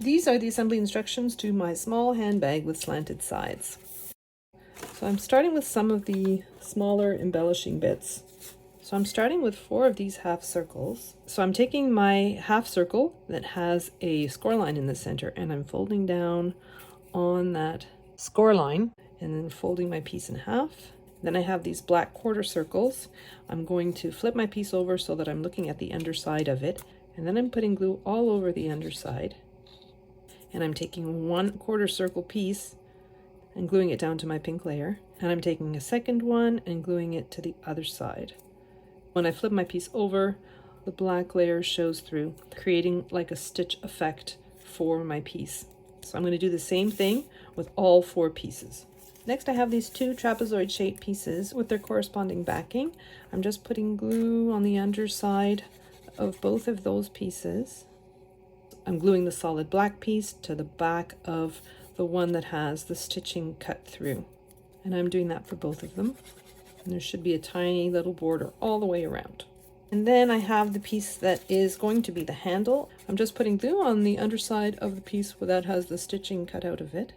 These are the assembly instructions to my small handbag with slanted sides. So I'm starting with some of the smaller embellishing bits. So I'm starting with 4 of these half circles. So I'm taking my half circle that has a score line in the center and I'm folding down on that score line and then folding my piece in half. Then I have these black quarter circles. I'm going to flip my piece over so that I'm looking at the underside of it, and then I'm putting glue all over the underside. And I'm taking 1/4 circle piece and gluing it down to my pink layer, and I'm taking a second one and gluing it to the other side. When I flip my piece over, the black layer shows through, creating like a stitch effect for my piece. So I'm going to do the same thing with all 4 pieces. Next, I have these 2 trapezoid shaped pieces with their corresponding backing. I'm just putting glue on the underside of both of those pieces. I'm gluing the solid black piece to the back of the one that has the stitching cut through. And I'm doing that for both of them. And there should be a tiny little border all the way around. And then I have the piece that is going to be the handle. I'm just putting glue on the underside of the piece that has the stitching cut out of it.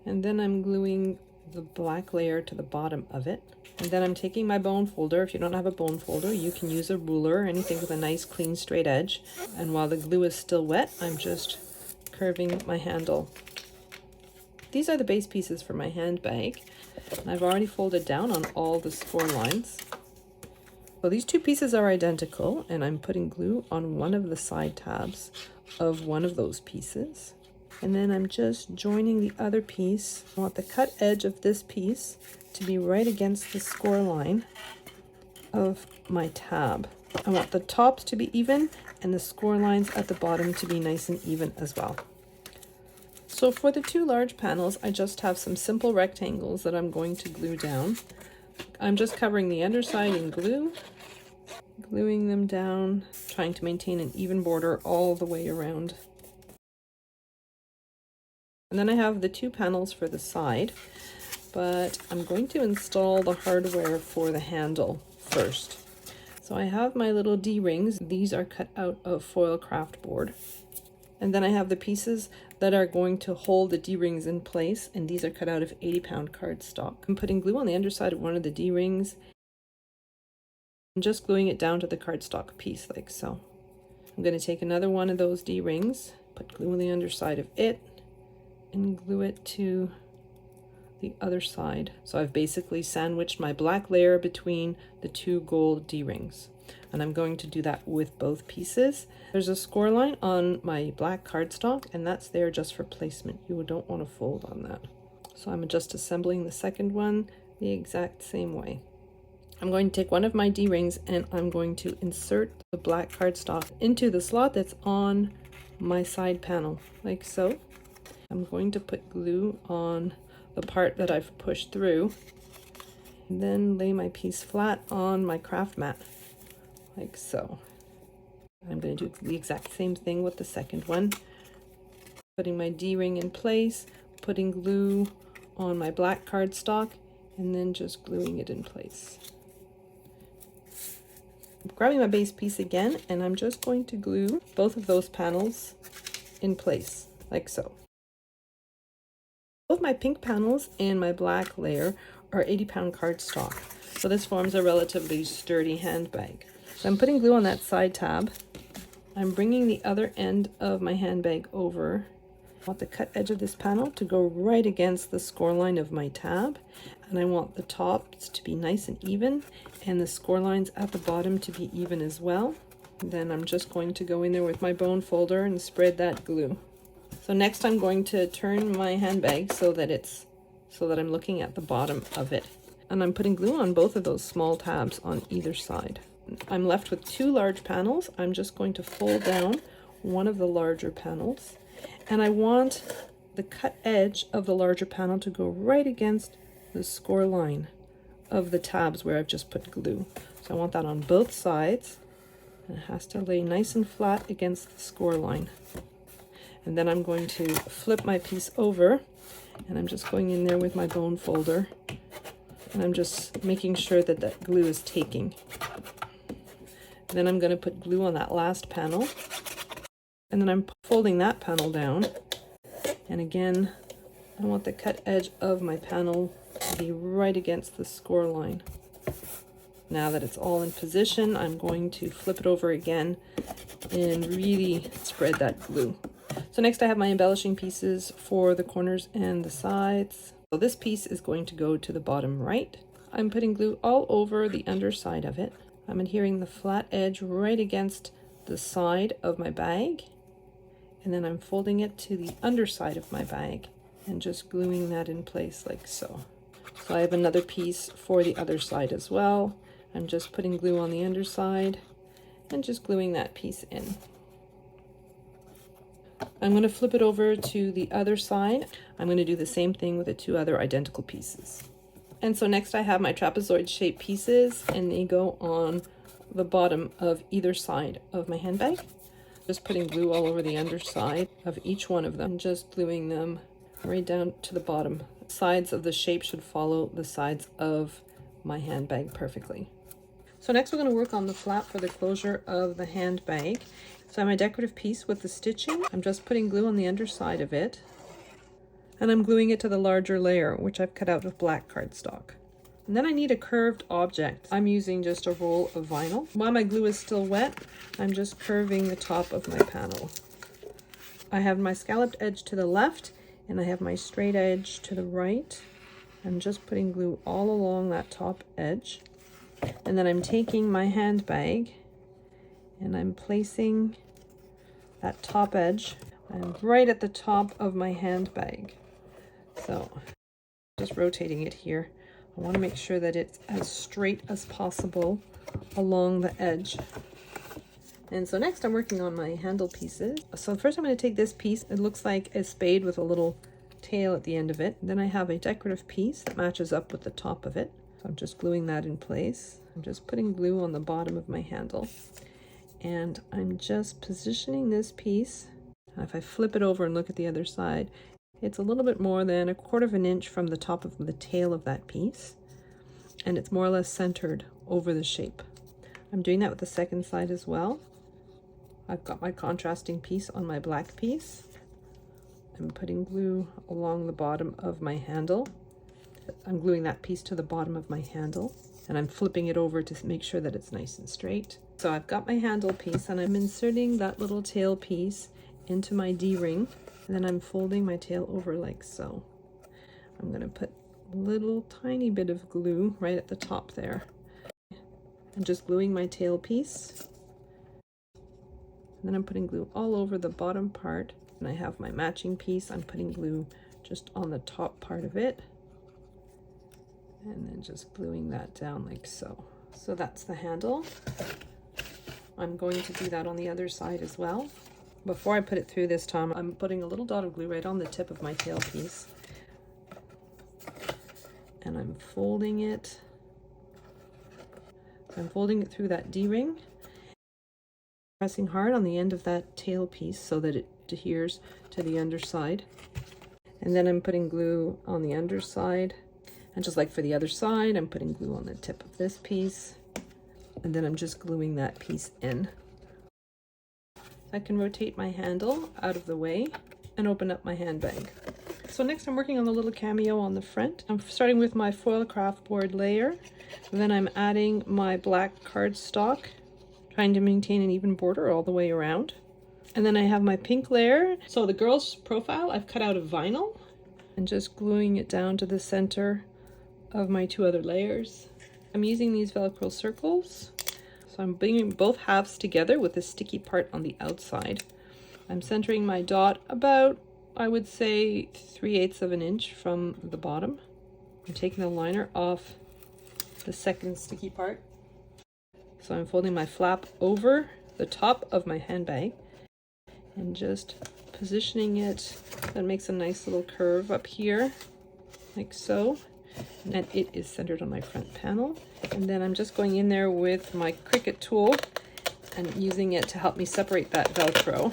And then I'm gluing the black layer to the bottom of it. And then I'm taking my bone folder. If you don't have a bone folder, you can use a ruler, anything with a nice clean straight edge. And while the glue is still wet, I'm just curving my handle. These are the base pieces for my handbag. And I've already folded down on all the score lines. So these 2 pieces are identical, and I'm putting glue on one of the side tabs of one of those pieces. And then I'm just joining the other piece. I want the cut edge of this piece to be right against the score line of my tab. I want the tops to be even and the score lines at the bottom to be nice and even as well. So for the 2 large panels, I just have some simple rectangles that I'm going to glue down. I'm just covering the underside in glue, gluing them down, trying to maintain an even border all the way around. And then I have the 2 panels for the side, but I'm going to install the hardware for the handle first. So I have my little D-rings. These are cut out of foil craft board. And then I have the pieces that are going to hold the D-rings in place, and these are cut out of 80-pound cardstock. I'm putting glue on the underside of one of the D-rings and just gluing it down to the cardstock piece like so. I'm going to take another one of those D-rings, put glue on the underside of it, and glue it to the other side. So I've basically sandwiched my black layer between the 2 gold D-rings. And I'm going to do that with both pieces. There's a score line on my black cardstock, and that's there just for placement. You don't want to fold on that. So I'm just assembling the second one the exact same way. I'm going to take one of my D-rings and I'm going to insert the black cardstock into the slot that's on my side panel, like so. I'm going to put glue on the part that I've pushed through, and then lay my piece flat on my craft mat, like so. I'm going to do the exact same thing with the second one. Putting my D-ring in place, putting glue on my black cardstock, and then just gluing it in place. I'm grabbing my base piece again, and I'm just going to glue both of those panels in place, like so. Both my pink panels and my black layer are 80-pound cardstock, so this forms a relatively sturdy handbag. So I'm putting glue on that side tab. I'm bringing the other end of my handbag over. I want the cut edge of this panel to go right against the score line of my tab, and I want the tops to be nice and even, and the score lines at the bottom to be even as well. And then I'm just going to go in there with my bone folder and spread that glue. So next I'm going to turn my handbag so that I'm looking at the bottom of it. And I'm putting glue on both of those small tabs on either side. I'm left with 2 large panels. I'm just going to fold down one of the larger panels. And I want the cut edge of the larger panel to go right against the score line of the tabs where I've just put glue. So I want that on both sides. And it has to lay nice and flat against the score line. And then I'm going to flip my piece over, and I'm just going in there with my bone folder, and I'm just making sure that that glue is taking. Then I'm going to put glue on that last panel, and then I'm folding that panel down. And again, I want the cut edge of my panel to be right against the score line. Now that it's all in position, I'm going to flip it over again and really spread that glue. So next I have my embellishing pieces for the corners and the sides. So this piece is going to go to the bottom right. I'm putting glue all over the underside of it. I'm adhering the flat edge right against the side of my bag. And then I'm folding it to the underside of my bag and just gluing that in place like so. So I have another piece for the other side as well. I'm just putting glue on the underside and just gluing that piece in. I'm going to flip it over to the other side. I'm going to do the same thing with the two other identical pieces. And so next I have my trapezoid shaped pieces, and they go on the bottom of either side of my handbag. Just putting glue all over the underside of each one of them, just gluing them right down to the bottom. Sides of the shape should follow the sides of my handbag perfectly. So next we're going to work on the flap for the closure of the handbag. So I have my decorative piece with the stitching. I'm just putting glue on the underside of it, and I'm gluing it to the larger layer, which I've cut out of black cardstock. And then I need a curved object. I'm using just a roll of vinyl. While my glue is still wet, I'm just curving the top of my panel. I have my scalloped edge to the left, and I have my straight edge to the right. I'm just putting glue all along that top edge. And then I'm taking my handbag and I'm placing that top edge right at the top of my handbag. So just rotating it here. I want to make sure that it's as straight as possible along the edge. And so next I'm working on my handle pieces. So first I'm going to take this piece. It looks like a spade with a little tail at the end of it. And then I have a decorative piece that matches up with the top of it. So I'm just gluing that in place. I'm just putting glue on the bottom of my handle. And I'm just positioning this piece. And if I flip it over and look at the other side, it's a little bit more than 1/4 of an inch from the top of the tail of that piece. And it's more or less centered over the shape. I'm doing that with the second side as well. I've got my contrasting piece on my black piece. I'm putting glue along the bottom of my handle. I'm gluing that piece to the bottom of my handle, and I'm flipping it over to make sure that it's nice and straight. So I've got my handle piece, and I'm inserting that little tail piece into my D-ring, and then I'm folding my tail over like so. I'm going to put a little tiny bit of glue right at the top there. I'm just gluing my tail piece, and then I'm putting glue all over the bottom part, and I have my matching piece. I'm putting glue just on the top part of it, and then just gluing that down like so. So that's the handle. I'm going to do that on the other side as well. Before I put it through this time, I'm putting a little dot of glue right on the tip of my tail piece. And I'm folding it. I'm folding it through that D-ring. Pressing hard on the end of that tail piece so that it adheres to the underside. And then I'm putting glue on the underside. And just like for the other side, I'm putting glue on the tip of this piece. And then I'm just gluing that piece in. I can rotate my handle out of the way and open up my handbag. So next I'm working on the little cameo on the front. I'm starting with my foil craft board layer. Then I'm adding my black cardstock, trying to maintain an even border all the way around. And then I have my pink layer. So the girl's profile I've cut out of vinyl and just gluing it down to the center of my two other layers. I'm using these Velcro circles. So I'm bringing both halves together with the sticky part on the outside. I'm centering my dot about, I would say, 3/8 of an inch from the bottom. I'm taking the liner off the second sticky part. So I'm folding my flap over the top of my handbag and just positioning it. That makes a nice little curve up here, like so. And it is centered on my front panel. And then I'm just going in there with my Cricut tool and using it to help me separate that Velcro.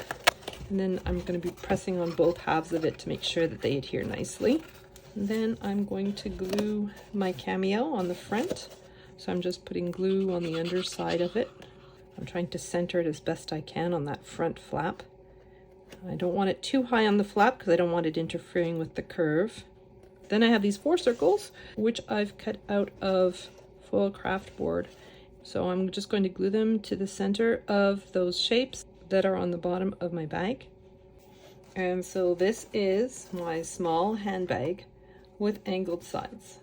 And then I'm going to be pressing on both halves of it to make sure that they adhere nicely. And then I'm going to glue my cameo on the front. So I'm just putting glue on the underside of it. I'm trying to center it as best I can on that front flap. I don't want it too high on the flap because I don't want it interfering with the curve. Then I have these 4 circles, which I've cut out of foil craft board. So I'm just going to glue them to the center of those shapes that are on the bottom of my bag. And so this is my small handbag with angled sides.